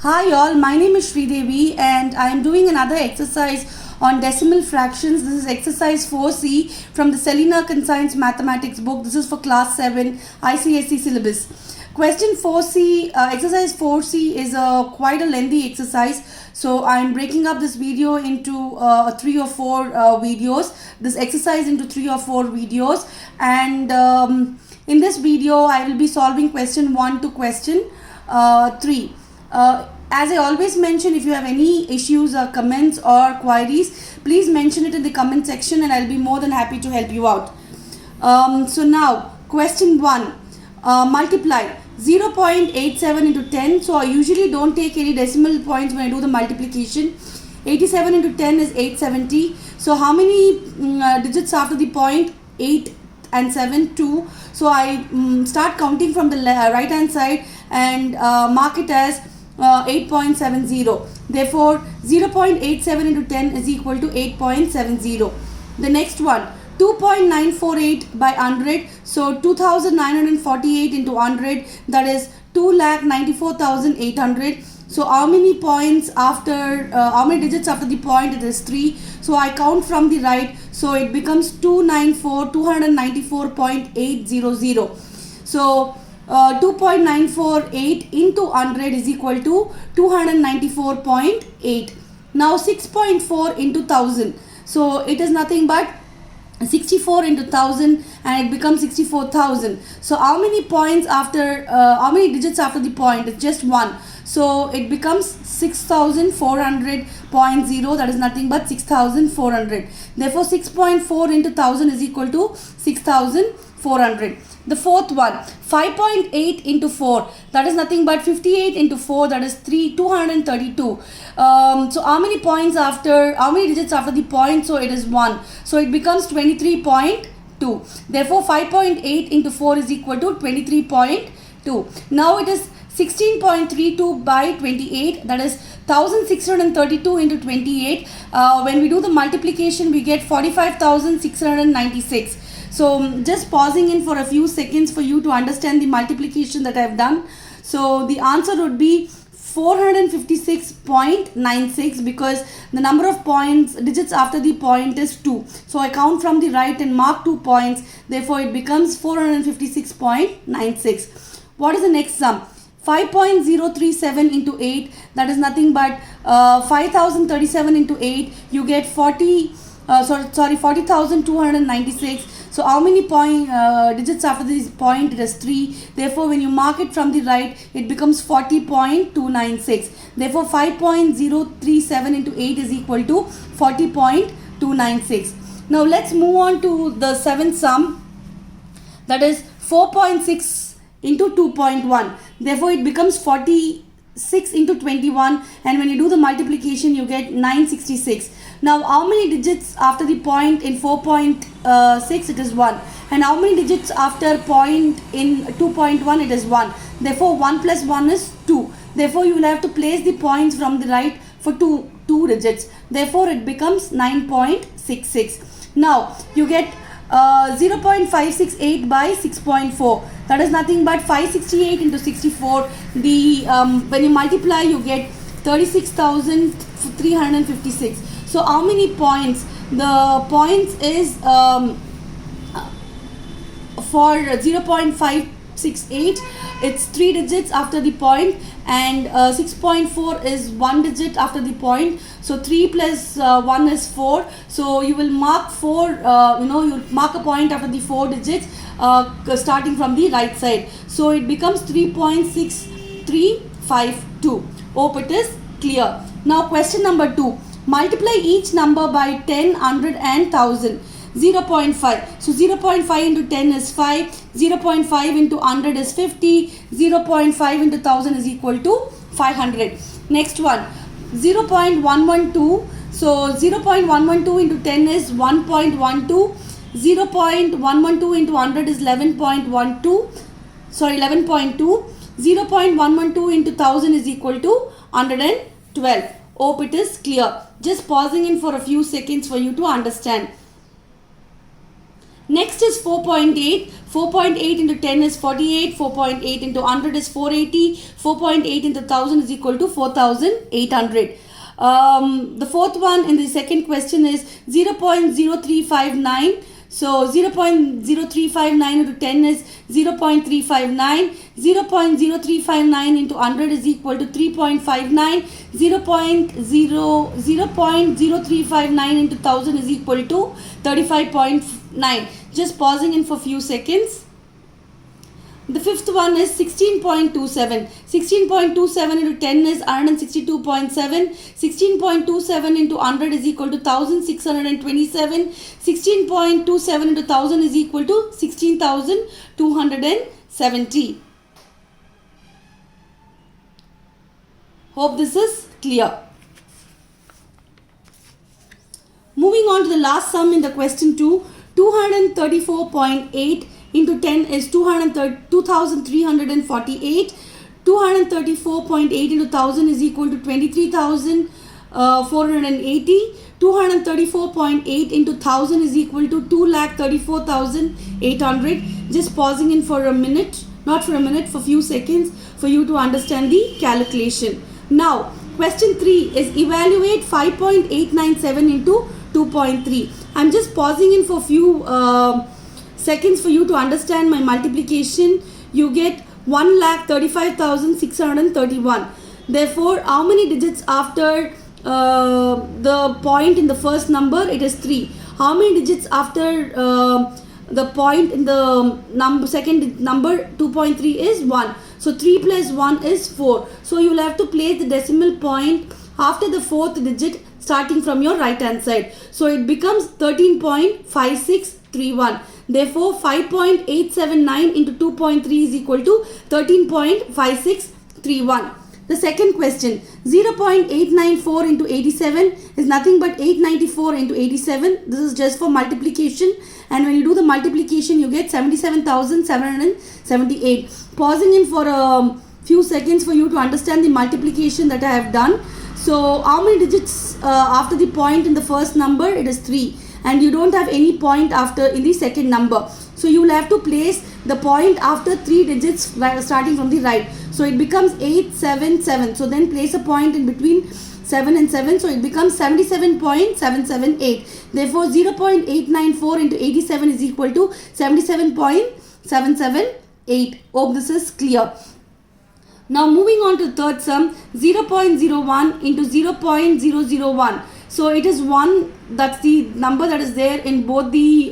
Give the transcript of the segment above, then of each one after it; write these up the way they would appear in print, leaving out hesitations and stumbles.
Hi all, my name is Sridevi and I am doing another exercise on decimal fractions. This is exercise 4C from the Selena Conscience Mathematics book. This is for class 7 ICSE syllabus. Question 4C, exercise 4C is quite a lengthy exercise. So I am breaking up this video into 3 or 4 videos, this exercise into 3 or 4 videos, and in this video I will be solving question 1 to question 3. As I always mention, if you have any issues or comments or queries, please mention it in the comment section and I'll be more than happy to help you out. So now, question 1, multiply 0.87 into 10. So I usually don't take any decimal points when I do the multiplication. 87 into 10 is 870. So how many digits after the point? 8 and 7, 2. So I start counting from the right hand side and mark it as 8.70. Therefore 0.87 into 10 is equal to 8.70. The next one, 2.948 by 100. So 2948 into 100, that is 2,94,800. So how many points after how many digits after the point? It is 3. So I count from the right, so it becomes 294.800. So 2.948 into 100 is equal to 294.8. Now 6.4 into 1000. So it is nothing but 64 into 1000 and it becomes 64,000. So how many points after, how many digits after the point? It's just 1. So it becomes 6400.0, that is nothing but 6400. Therefore 6.4 into 1000 is equal to 6400. The fourth one, 5.8 into 4, that is nothing but 58 into 4, that is 232. So how many points after, how many digits after the point? So it is 1. So it becomes 23.2. Therefore 5.8 into 4 is equal to 23.2. Now it is 16.32 by 28, that is 1632 into 28. When we do the multiplication, we get 45,696. So just pausing in for a few seconds for you to understand the multiplication that I have done. So the answer would be 456.96 because the number of points, digits after the point is 2. So I count from the right and mark 2 points. Therefore it becomes 456.96. What is the next sum? 5.037 into 8, that is nothing but 5037 into 8. You get 40,296. So how many digits after this point? It is 3. Therefore when you mark it from the right, it becomes 40.296. Therefore 5.037 into 8 is equal to 40.296. Now let's move on to the seventh sum, that is 4.6 into 2.1. Therefore it becomes 46 into 21, and when you do the multiplication you get 966. Now how many digits after the point in 4.6? It is 1. And how many digits after point in 2.1? It is 1. Therefore 1 plus 1 is 2. Therefore you will have to place the points from the right for two digits. Therefore it becomes 9.66. Now you get 0.568 by 6.4, that is nothing but 568 into 64. The when you multiply you get 36,356. So how many points? The points is for 0.568, it's 3 digits after the point, and 6.4 is 1 digit after the point. So 3 plus 1 is 4. So you will mark 4, you mark a point after the 4 digits starting from the right side. So it becomes 3.6352. Hope it is clear. Now question number 2. Multiply each number by 10, 100 and 1000. 0.5. So 0.5 into 10 is 5. 0.5 into 100 is 50. 0.5 into 1000 is equal to 500. Next one, 0.112. So 0.112 into 10 is 1.12. 0.112 into 100 is 11.12. 11.2. 0.112 into 1000 is equal to 112. Hope it is clear. Just pausing in for a few seconds for you to understand. Next is 4.8. 4.8 into 10 is 48. 4.8 into 100 is 480. 4.8 into 1000 is equal to 4800. The fourth one in the second question is 0.0359. So 0.0359 into 10 is 0.359. 0.0359 into 100 is equal to 3.59. 0.0359 into 1000 is equal to 35.9. Just pausing in for few seconds. The fifth one is 16.27. 16.27 into 10 is 162.7. 16.27 into 100 is equal to 1627. 16.27 into 1000 is equal to 16,270. Hope this is clear. Moving on to the last sum in the question 2. 234.8 into 10 is 2348. 234.8 into 1000 is equal to 23,480. 234.8 into 1000 is equal to 2,34,800. Just pausing in for a minute, not for a minute, for few seconds for you to understand the calculation. Now, question 3 is evaluate 5.897 into 2.3. I'm just pausing in for few seconds for you to understand my multiplication. You get 1,35,631. Therefore, how many digits after the point in the first number? It is 3. How many digits after the point in the second number 2.3 is 1. So 3 plus 1 is 4. So you will have to place the decimal point after the fourth digit starting from your right hand side. So it becomes 13.5631. Therefore 5.879 into 2.3 is equal to 13.5631. The second question, 0.894 into 87 is nothing but 894 into 87. This is just for multiplication, and when you do the multiplication you get 77,778. Pausing in for a few seconds for you to understand the multiplication that I have done. So how many digits after the point in the first number? It is 3, and you don't have any point after in the second number. So you will have to place the point after 3 digits starting from the right. So it becomes 877. So then place a point in between 7 and 7. So it becomes 77.778. Therefore 0.894 into 87 is equal to 77.778. Hope this is clear. Now moving on to the third sum, 0.01 into 0.001. So it is 1, that's the number that is there in both the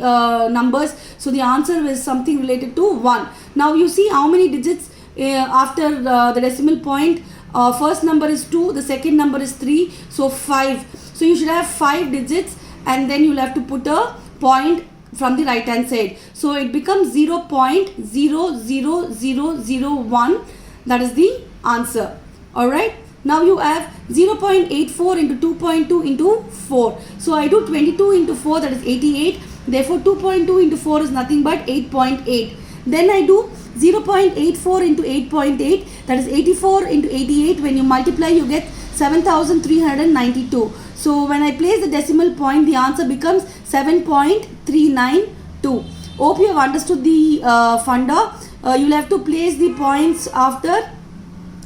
numbers. So the answer is something related to 1. Now you see how many digits after the decimal point. First number is 2, the second number is 3, so 5. So you should have 5 digits, and then you will have to put a point from the right hand side. So it becomes 0.00001. That is the answer. Alright. Now you have 0.84 into 2.2 into 4. So I do 22 into 4, that is 88. Therefore 2.2 into 4 is nothing but 8.8. Then I do 0.84 into 8.8, that is 84 into 88. When you multiply you get 7,392. So when I place the decimal point, the answer becomes 7.392. Hope you have understood the funda. You will have to place the points after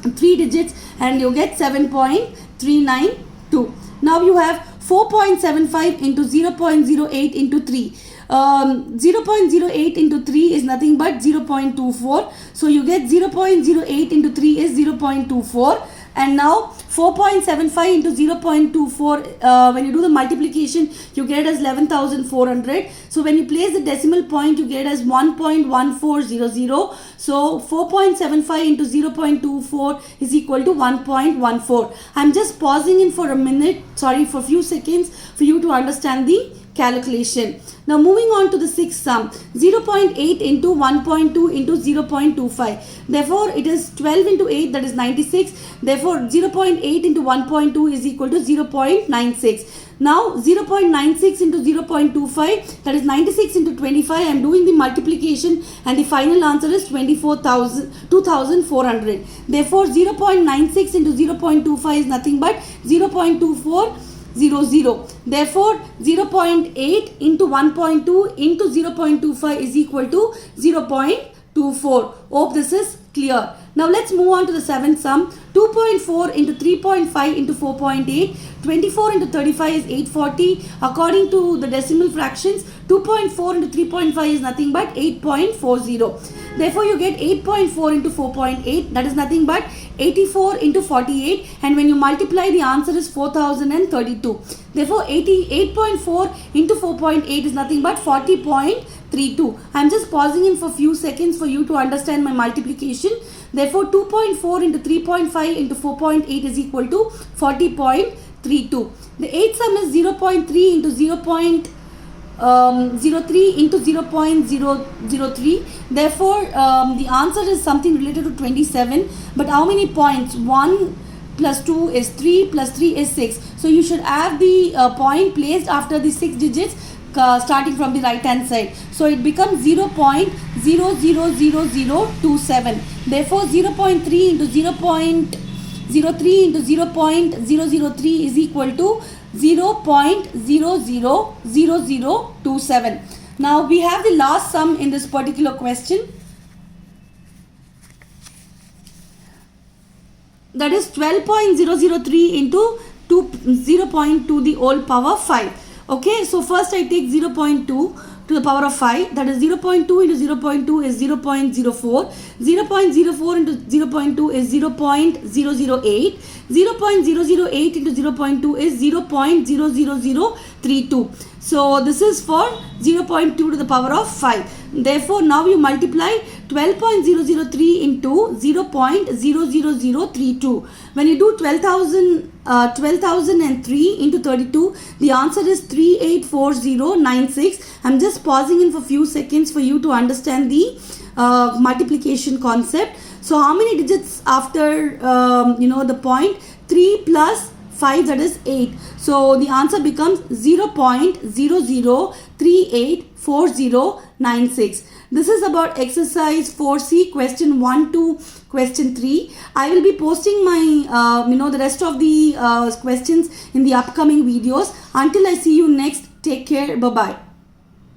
3 digits and you get 7.392. Now you have 4.75 into 0.08 into 3. 0.08 into 3 is nothing but 0.24. So you get 0.08 into 3 is 0.24. And now 4.75 into 0.24, when you do the multiplication, you get as 11,400. So when you place the decimal point, you get as 1.1400. So 4.75 into 0.24 is equal to 1.14. I'm just pausing in for a minute, for a few seconds for you to understand the calculation. Now moving on to the sixth sum, 0.8 into 1.2 into 0.25. Therefore it is 12 into 8, that is 96. Therefore 0.8 into 1.2 is equal to 0.96. Now 0.96 into 0.25, that is 96 into 25. I am doing the multiplication and the final answer is 2,400. Therefore 0.96 into 0.25 is nothing but 0.24. Therefore, 0.8 into 1.2 into 0.25 is equal to 0.24. Hope this is clear. Now let's move on to the seventh sum. 2.4 into 3.5 into 4.8. 24 into 35 is 840. According to the decimal fractions, 2.4 into 3.5 is nothing but 8.40. Therefore, you get 8.4 into 4.8, that is nothing but 84 into 48, and when you multiply, the answer is 4032. Therefore, 8.4 into 4.8 is nothing but 40.32. I am just pausing in for few seconds for you to understand my multiplication. Therefore, 2.4 into 3.5 into 4.8 is equal to 40.32. The eighth sum is 0.3 into 0.03 into 0.003. Therefore, the answer is something related to 27. But how many points? 1 plus 2 is 3 plus 3 is 6. So you should have the point placed after the 6 digits starting from the right hand side. So it becomes 0.000027. Therefore, 0.3 into 0.03 into 0.003 is equal to 0.000027. Now we have the last sum in this particular question. That is 12.003 into 0.2 to the whole power 5. Okay, so first I take 0.2 to the power of 5, that is 0.2 into 0.2 is 0.04, 0.04 into 0.2 is 0.008, 0.008 into 0.2 is 0.00032. So this is for 0.2 to the power of 5. Therefore, now you multiply 12.003 into 0.00032. When you do 12,003 into 32, the answer is 384096. I'm just pausing in for few seconds for you to understand the multiplication concept. So how many digits after the point? 3 plus 5, that is 8. So the answer becomes 0.00384096. This is about exercise 4C, question 1 to question 3. I will be posting my the rest of the questions in the upcoming videos. Until I see you next, take care. Bye bye.